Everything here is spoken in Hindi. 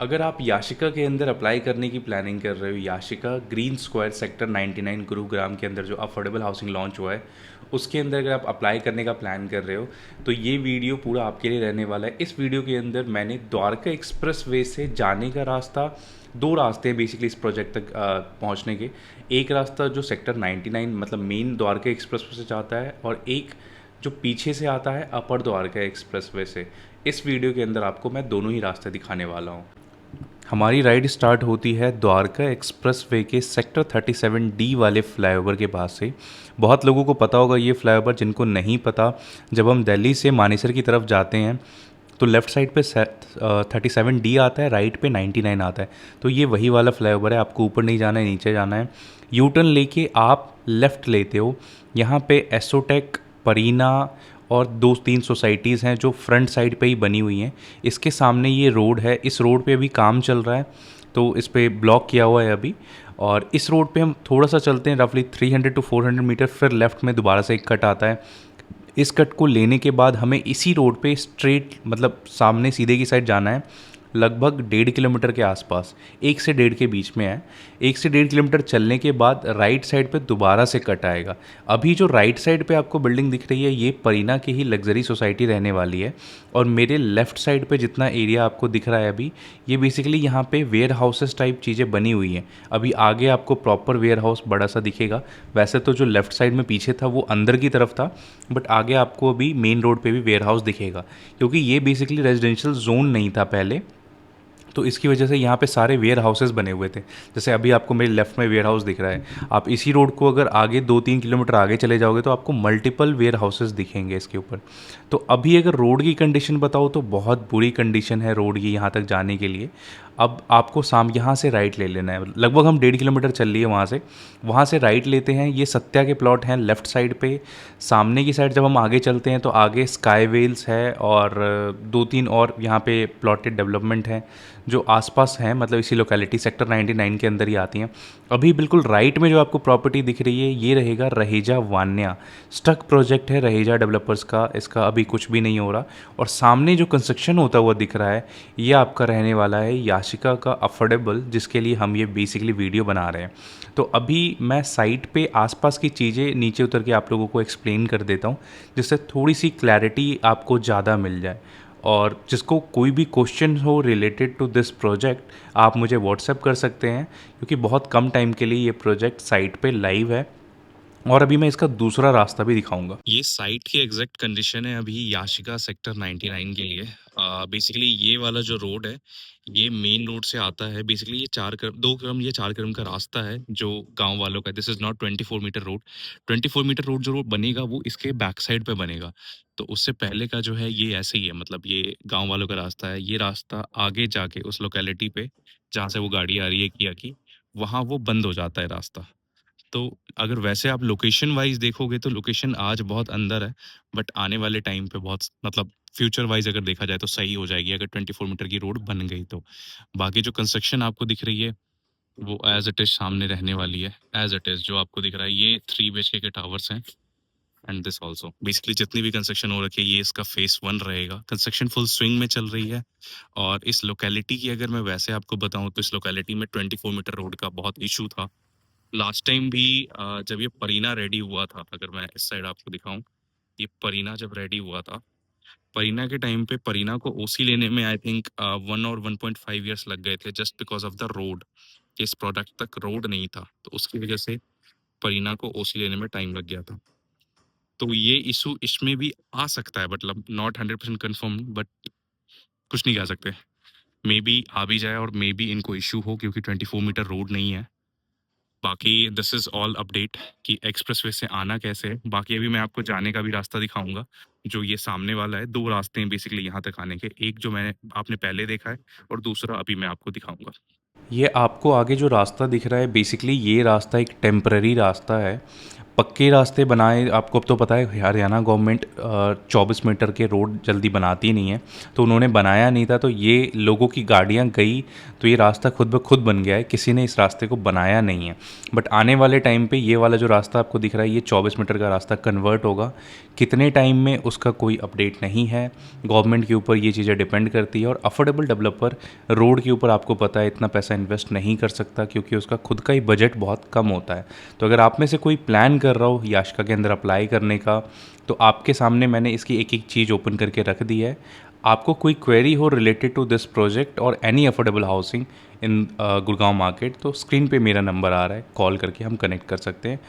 अगर आप याशिका के अंदर अप्लाई करने की प्लानिंग कर रहे हो, Yashika green square sector 99 Gurugram के अंदर जो अफोर्डेबल हाउसिंग लॉन्च हुआ है, उसके अंदर अगर आप अप्लाई करने का प्लान कर रहे हो तो ये वीडियो पूरा आपके लिए रहने वाला है। इस वीडियो के अंदर मैंने द्वारका एक्सप्रेस वे से जाने का रास्ता, दो रास्ते हैं बेसिकली इस प्रोजेक्ट तक पहुंचने के। एक रास्ता जो सेक्टर 99 मतलब मेन द्वारका एक्सप्रेस वे से जाता है, और एक जो पीछे से आता है अपर द्वारका एक्सप्रेस वे से। इस वीडियो के अंदर आपको मैं दोनों ही रास्ते दिखाने वाला हूँ। हमारी राइड स्टार्ट होती है द्वारका एक्सप्रेस वे के सेक्टर 37D वाले फ्लाईओवर के पास से। बहुत लोगों को पता होगा ये फ्लाईओवर, जिनको नहीं पता, जब हम दिल्ली से मानेसर की तरफ जाते हैं तो लेफ़्ट साइड पे 37D आता है, राइट पे 99 आता है। तो ये वही वाला फ्लाईओवर है। आपको ऊपर नहीं जाना है, नीचे जाना है। यू टर्न लेके आप लेफ़्ट लेते हो। यहाँ पे एसोटेक, परीना और दो तीन सोसाइटीज़ हैं जो फ्रंट साइड पे ही बनी हुई हैं। इसके सामने ये रोड है। इस रोड पे अभी काम चल रहा है तो इस पे ब्लॉक किया हुआ है अभी। और इस रोड पे हम थोड़ा सा चलते हैं, रफली 300 to 400 मीटर, फिर लेफ़्ट में दोबारा से एक कट आता है। इस कट को लेने के बाद हमें इसी रोड पे स्ट्रेट मतलब सामने सीधे की साइड जाना है। लगभग 1.5 किलोमीटर के आसपास, 1 से 1.5 के बीच में है। 1 से 1.5 किलोमीटर चलने के बाद राइट साइड पे दोबारा से कट आएगा। अभी जो राइट साइड पे आपको बिल्डिंग दिख रही है, ये परीना की ही लग्जरी सोसाइटी रहने वाली है। और मेरे लेफ़्ट साइड पे जितना एरिया आपको दिख रहा है अभी, ये बेसिकली यहाँ पे वेयर हाउसेस टाइप चीज़ें बनी हुई हैं। अभी आगे आपको प्रॉपर वेयर हाउस बड़ा सा दिखेगा। वैसे तो जो लेफ़्ट साइड में पीछे था वो अंदर की तरफ था, बट आगे आपको अभी मेन रोड पे भी वेयर हाउस दिखेगा, क्योंकि ये बेसिकली रेजिडेंशियल जोन नहीं था पहले। तो इसकी वजह से यहाँ पे सारे वेयर हाउसेस बने हुए थे। जैसे अभी आपको मेरे लेफ़्ट में वेयर हाउस दिख रहा है। आप इसी रोड को अगर आगे 2-3 किलोमीटर आगे चले जाओगे तो आपको मल्टीपल वेयर हाउसेस दिखेंगे इसके ऊपर। तो अभी अगर रोड की कंडीशन बताओ तो बहुत बुरी कंडीशन है रोड की यहाँ तक जाने के लिए। अब आपको यहाँ से राइट ले लेना है। लगभग हम 1.5 किलोमीटर चल लिए वहाँ से राइट लेते हैं। ये सत्या के प्लॉट हैं लेफ़्ट साइड पे। सामने की साइड जब हम आगे चलते हैं तो आगे स्काई वेल्स है और दो तीन और यहाँ पे प्लॉटेड डेवलपमेंट हैं जो आसपास हैं, मतलब इसी लोकेलिटी सेक्टर 99 के अंदर ही आती हैं। अभी बिल्कुल राइट में जो आपको प्रॉपर्टी दिख रही है ये रहेगा रहेजा वान्या। स्टक प्रोजेक्ट है रहेजा डेवलपर्स का, इसका अभी कुछ भी नहीं हो रहा। और सामने जो कंस्ट्रक्शन होता हुआ दिख रहा है ये आपका रहने वाला है याशिका का अफोर्डेबल, जिसके लिए हम ये बेसिकली वीडियो बना रहे हैं। तो अभी मैं साइट पे आसपास की चीज़ें नीचे उतर के आप लोगों को एक्सप्लेन कर देता हूँ, जिससे थोड़ी सी क्लैरिटी आपको ज़्यादा मिल जाए। और जिसको कोई भी क्वेश्चन हो रिलेटेड टू दिस प्रोजेक्ट, आप मुझे व्हाट्सएप कर सकते हैं, क्योंकि बहुत कम टाइम के लिए ये प्रोजेक्ट साइट पे लाइव है। और अभी मैं इसका दूसरा रास्ता भी दिखाऊंगा। ये साइट की एग्जैक्ट कंडीशन है अभी याशिका सेक्टर 99 के लिए। बेसिकली ये वाला जो रोड है ये मेन रोड से आता है। बेसिकली ये 2 क्रम ये 4 क्रम का रास्ता है जो गांव वालों का। This is not 24 metre road. 24 metre road जो रोड बनेगा वो इसके बैक साइड पे बनेगा। तो उससे पहले का जो है ये ऐसे ही है, मतलब ये गांव वालों का रास्ता है। ये रास्ता आगे जाके उस लोकेलिटी पे जहाँ से वो गाड़ी आ रही है किया की, वहाँ वो बंद हो जाता है रास्ता। तो अगर वैसे आप लोकेशन वाइज देखोगे तो लोकेशन आज बहुत अंदर है, बट आने वाले टाइम पे बहुत मतलब फ्यूचर वाइज अगर देखा जाए तो सही हो जाएगी अगर 24 मीटर की रोड बन गई तो। बाकी जो कंस्ट्रक्शन आपको दिख रही है वो एज इट इज सामने रहने वाली है। एज इट इज जो आपको दिख रहा है ये 3 BHK के टावर्स हैं। एंड दिस ऑल्सो बेसिकली जितनी भी कंस्ट्रक्शन हो रखी है ये इसका फेस 1 रहेगा। कंस्ट्रक्शन फुल स्विंग में चल रही है। और इस लोकेलिटी की अगर मैं वैसे आपको बताऊं तो इस लोकेलिटी में 24 मीटर रोड का बहुत इशू था लास्ट टाइम भी। जब ये परीना रेडी हुआ था, अगर मैं इस साइड आपको दिखाऊं, ये परीना जब रेडी हुआ था, परीना के टाइम पे परीना को ओसी लेने में आई थिंक 1 और 1.5 ईयर्स लग गए थे, just because of the road. इस प्रोडक्ट तक रोड नहीं था तो उसकी वजह से परीना को ओसी लेने में टाइम लग गया था। तो ये इशू इसमें भी आ सकता है, मतलब नॉट 100% कन्फर्म, बट कुछ नहीं कह सकते। मे बी आ भी जाए और मे बी इनको इशू हो क्योंकि 24 मीटर रोड नहीं है। बाकी दिस इज ऑल अपडेट कि एक्सप्रेसवे से आना कैसे है। बाकी अभी मैं आपको जाने का भी रास्ता दिखाऊंगा। जो ये सामने वाला है, दो रास्ते हैं बेसिकली यहाँ तक आने के। एक जो मैंने आपने पहले देखा है और दूसरा अभी मैं आपको दिखाऊंगा। ये आपको आगे जो रास्ता दिख रहा है बेसिकली ये रास्ता एक टेम्पररी रास्ता है। पक्के रास्ते बनाए, आपको अब तो पता है हरियाणा गवर्नमेंट 24 मीटर के रोड जल्दी बनाती नहीं है, तो उन्होंने बनाया नहीं था, तो ये लोगों की गाड़ियाँ गई तो ये रास्ता खुद ब खुद बन गया है, किसी ने इस रास्ते को बनाया नहीं है। बट आने वाले टाइम पे ये वाला जो रास्ता आपको दिख रहा है, ये 24 मीटर का रास्ता कन्वर्ट होगा। कितने टाइम में उसका कोई अपडेट नहीं है, गवर्नमेंट के ऊपर ये चीज़ें डिपेंड करती है। और अफोर्डेबल डेवलपर रोड के ऊपर आपको पता है इतना पैसा इन्वेस्ट नहीं कर सकता, क्योंकि उसका खुद का ही बजट बहुत कम होता है। तो अगर आप में से कोई प्लान कर रहा हो याशिका के अंदर अप्लाई करने का, तो आपके सामने मैंने इसकी एक एक चीज़ ओपन करके रख दी है। आपको कोई क्वेरी हो रिलेटेड टू दिस प्रोजेक्ट और एनी अफोर्डेबल हाउसिंग इन गुड़गांव मार्केट, तो स्क्रीन पे मेरा नंबर आ रहा है, कॉल करके हम कनेक्ट कर सकते हैं